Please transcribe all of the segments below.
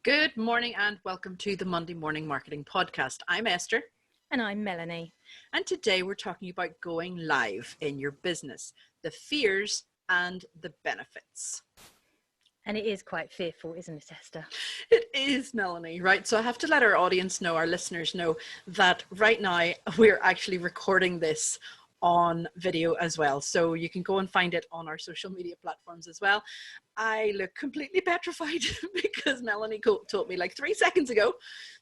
Good morning and welcome to the Monday Morning Marketing Podcast. I'm Esther. And I'm Melanie. And today we're talking about going live in your business, the fears and the benefits. And it is quite fearful, isn't it, Esther? It is, Melanie, right? So I have to let our audience know, our listeners know, that right now we're actually recording this on video as well. So you can go and find it on our social media platforms as well. I look completely petrified because Melanie told me like 3 seconds ago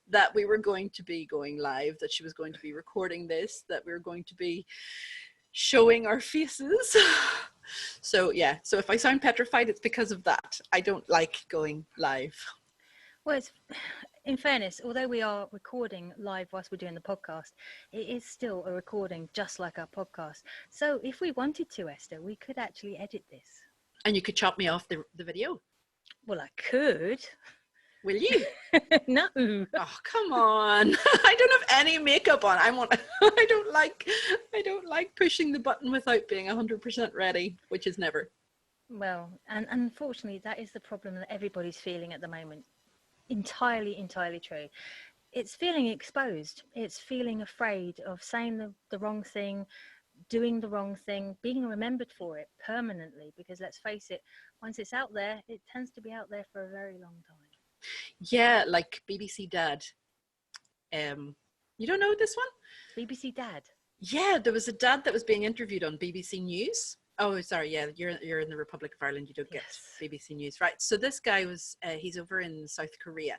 that we were going to be going live, that she was going to be recording this, that we were going to be showing our faces. So yeah, so if I sound petrified, it's because of that. I don't like going live. Well, in fairness, although we are recording live whilst we're doing the podcast, it is still a recording just like our podcast. So if we wanted to, Esther, we could actually edit this. And you could chop me off the video. Well, I could. Will you? No. Oh, come on. I don't have any makeup on. I don't like pushing the button without being 100% ready, which is never. Well, and unfortunately, that is the problem that everybody's feeling at the moment. Entirely true. It's feeling exposed. It's feeling afraid of saying the wrong thing, doing the wrong thing, being remembered for it permanently, because let's face it, once it's out there, it tends to be out there for a very long time. Yeah, like BBC Dad. You don't know this one? BBC Dad? Yeah, there was a dad that was being interviewed on BBC News. Oh, sorry, yeah, you're in the Republic of Ireland, you don't get BBC News, right? So this guy was, he's over in South Korea,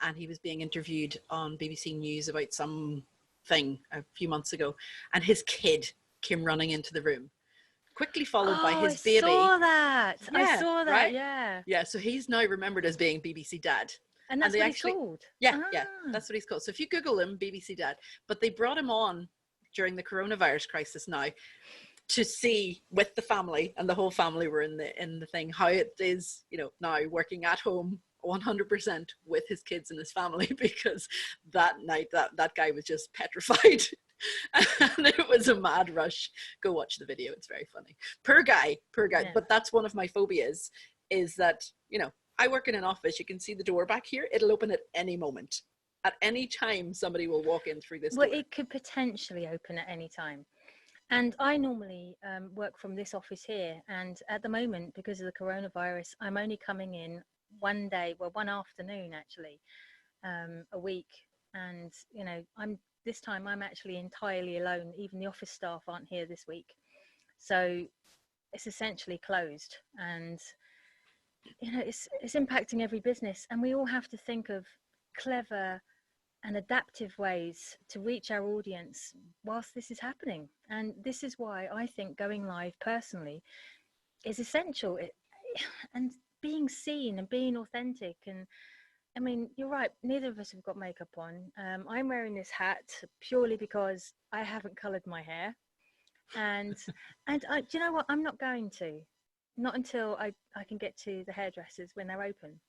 and he was being interviewed on BBC News about some thing a few months ago, and his kid came running into the room, quickly followed by his baby. I saw that, right? yeah. Yeah, so he's now remembered as being BBC Dad. And that's what he's called? Yeah, that's what he's called. So if you Google him, BBC Dad, but they brought him on during the coronavirus crisis now to see with the family, and the whole family were in the thing, how it is, now working at home 100% with his kids and his family, because that night that guy was just petrified. And it was a mad rush. Go watch the video, it's very funny. Poor guy. Yeah. But that's one of my phobias, is that I work in an office. You can see the door back here. It'll open at any moment. At any time somebody will walk in through this door. It could potentially open at any time. And I normally work from this office here, and at the moment, because of the coronavirus, I'm only coming in one afternoon actually, a week. And this time I'm actually entirely alone. Even the office staff aren't here this week, so it's essentially closed. And it's impacting every business, and we all have to think of clever and adaptive ways to reach our audience whilst this is happening. And this is why I think going live personally is essential, and being seen and being authentic. And I mean, you're right, neither of us have got makeup on. I'm wearing this hat purely because I haven't coloured my hair, and do you know what, I'm not going to, not until I can get to the hairdressers when they're open.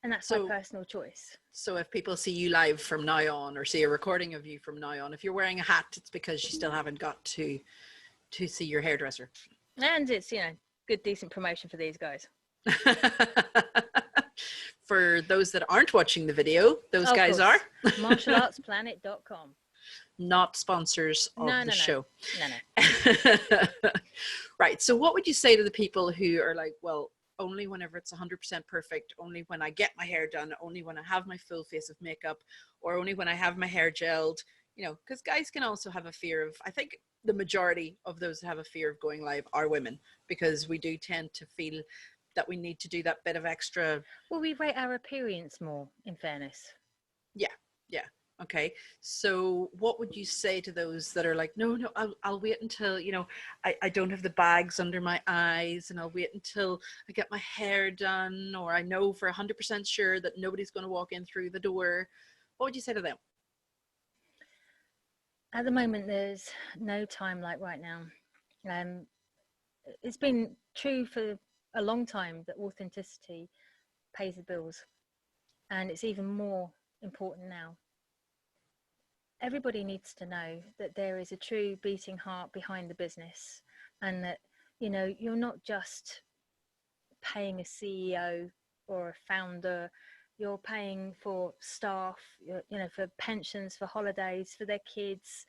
And that's my personal choice. So if people see you live from now on, or see a recording of you from now on, if you're wearing a hat, it's because you still haven't got to see your hairdresser. And it's, good, decent promotion for these guys. For those that aren't watching the video, those guys are martialartsplanet.com. Not sponsors of the show. No. Right. So what would you say to the people who are like, well, only whenever it's 100% perfect, only when I get my hair done, only when I have my full face of makeup, or only when I have my hair gelled, because guys can also have a fear of, I think the majority of those that have a fear of going live are women, because we do tend to feel that we need to do that bit of extra. Well, we rate our appearance more, in fairness. Yeah. Okay, so what would you say to those that are like, no, I'll wait until, I don't have the bags under my eyes, and I'll wait until I get my hair done, or I know for 100% sure that nobody's going to walk in through the door. What would you say to them? At the moment, there's no time like right now. It's been true for a long time that authenticity pays the bills, and it's even more important now. Everybody needs to know that there is a true beating heart behind the business, and that you're not just paying a CEO or a founder you're paying for staff, you know, for pensions, for holidays, for their kids.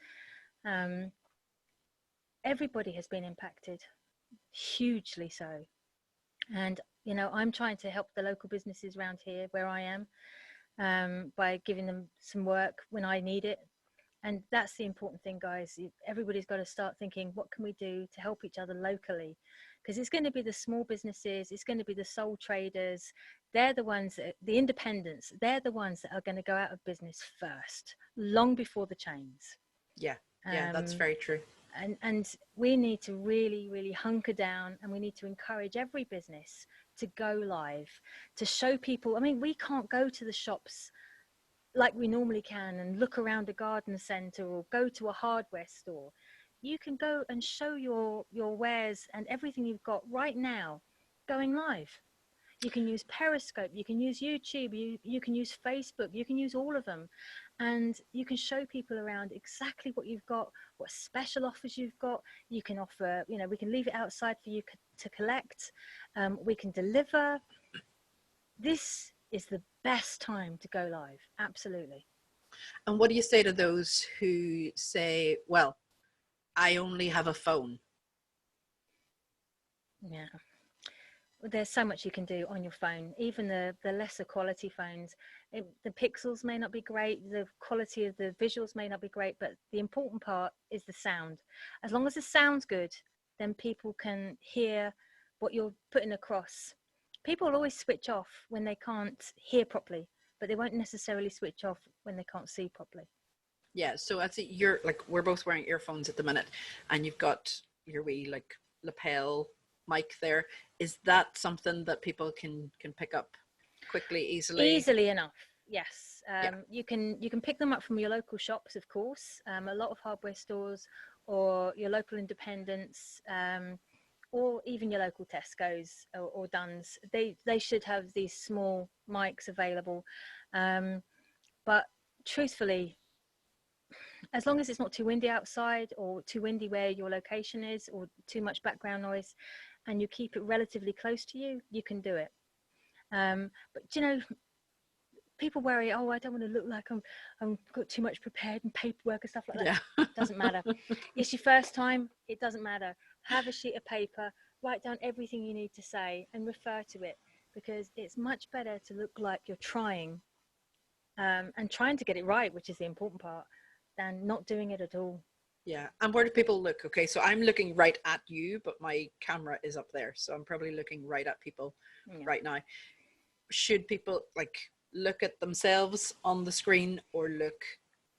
Everybody has been impacted, hugely so. And, you know, I'm trying to help the local businesses around here where I am, by giving them some work when I need it. And that's the important thing, guys. Everybody's got to start thinking, what can we do to help each other locally? Because it's going to be the small businesses, it's going to be the sole traders. They're the ones, the independents, they're the ones that are going to go out of business first, long before the chains. Yeah, that's very true. And we need to really, really hunker down, and we need to encourage every business to go live, to show people. I mean, we can't go to the shops like we normally can and look around a garden centre or go to a hardware store. You can go and show your wares and everything you've got right now going live. You can use Periscope, you can use YouTube, you can use Facebook, you can use all of them. And you can show people around exactly what you've got, what special offers you've got. You can offer, you know, we can leave it outside for you to collect. We can deliver. This is the best time to go live. Absolutely. And what do you say to those who say, well, I only have a phone? Yeah. There's so much you can do on your phone, even the lesser quality phones. The pixels may not be great, the quality of the visuals may not be great, but the important part is the sound. As long as the sound's good, then people can hear what you're putting across. People always switch off when they can't hear properly, but they won't necessarily switch off when they can't see properly. Yeah, so I see you're like, we're both wearing earphones at the minute, and you've got your wee like lapel mic there. Is that something that people can pick up quickly, easily enough? Yes. You can pick them up from your local shops, of course, a lot of hardware stores, or your local independents, or even your local Tesco's or Dunnes. They should have these small mics available, but truthfully, as long as it's not too windy outside or too windy where your location is, or too much background noise, and you keep it relatively close to you, you can do it. But you know, people worry, oh, I don't want to look like I'm got too much prepared and paperwork and stuff like that. Yeah. Doesn't matter. It's your first time, it doesn't matter. Have a sheet of paper, write down everything you need to say and refer to it, because it's much better to look like you're trying, and trying to get it right, which is the important part, than not doing it at all. Yeah. And where do people look? Okay, so I'm looking right at you, but my camera is up there, so I'm probably looking right at people right now. Should people like look at themselves on the screen or look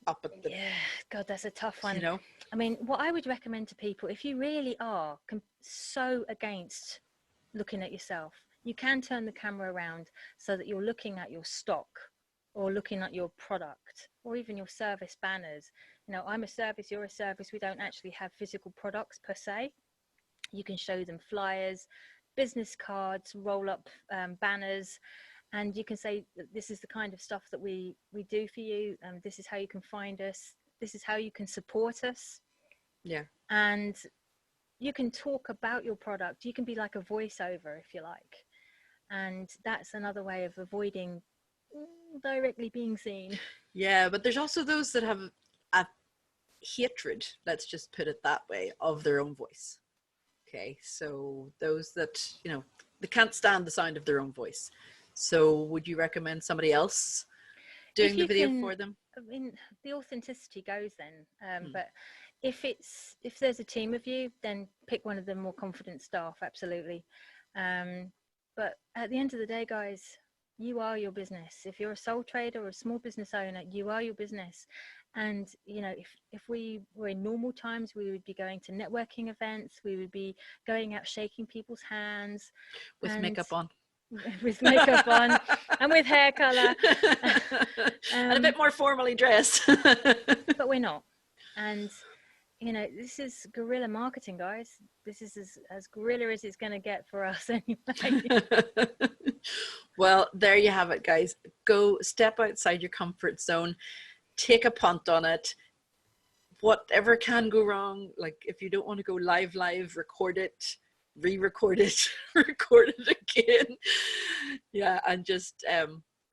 up at the... Yeah, God, that's a tough one. You know? I mean, what I would recommend to people, if you really are so against looking at yourself, you can turn the camera around so that you're looking at your stock, or looking at your product, or even your service banners. You know, I'm a service, you're a service. We don't actually have physical products per se. You can show them flyers, business cards, roll up banners, and you can say that this is the kind of stuff that we do for you. This is how you can find us. This is how you can support us. Yeah. And you can talk about your product. You can be like a voiceover, if you like. And that's another way of avoiding directly being seen. Yeah, but there's also those that have a hatred, let's just put it that way, of their own voice. Okay, so those that, you know, they can't stand the sound of their own voice. So would you recommend somebody else doing the video for them? I mean, the authenticity goes then. But if there's a team of you, then pick one of the more confident staff, absolutely. But at the end of the day, guys, you are your business. If you're a sole trader or a small business owner, you are your business. And, you know, if we were in normal times, we would be going to networking events. We would be going out shaking people's hands. With makeup on. With makeup on and with hair colour. And a bit more formally dressed. But we're not. And, you know, this is guerrilla marketing, guys. This is as guerrilla as it's going to get for us anyway. Well, there you have it, guys. Go step outside your comfort zone. Take a punt on it. Whatever can go wrong, like if you don't want to go live, record it, re-record it, record it again. Yeah, and just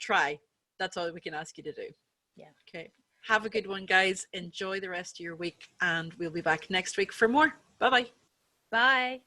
try. That's all we can ask you to do. Yeah. Okay. Have a good one, guys. Enjoy the rest of your week, and we'll be back next week for more. Bye-bye. Bye.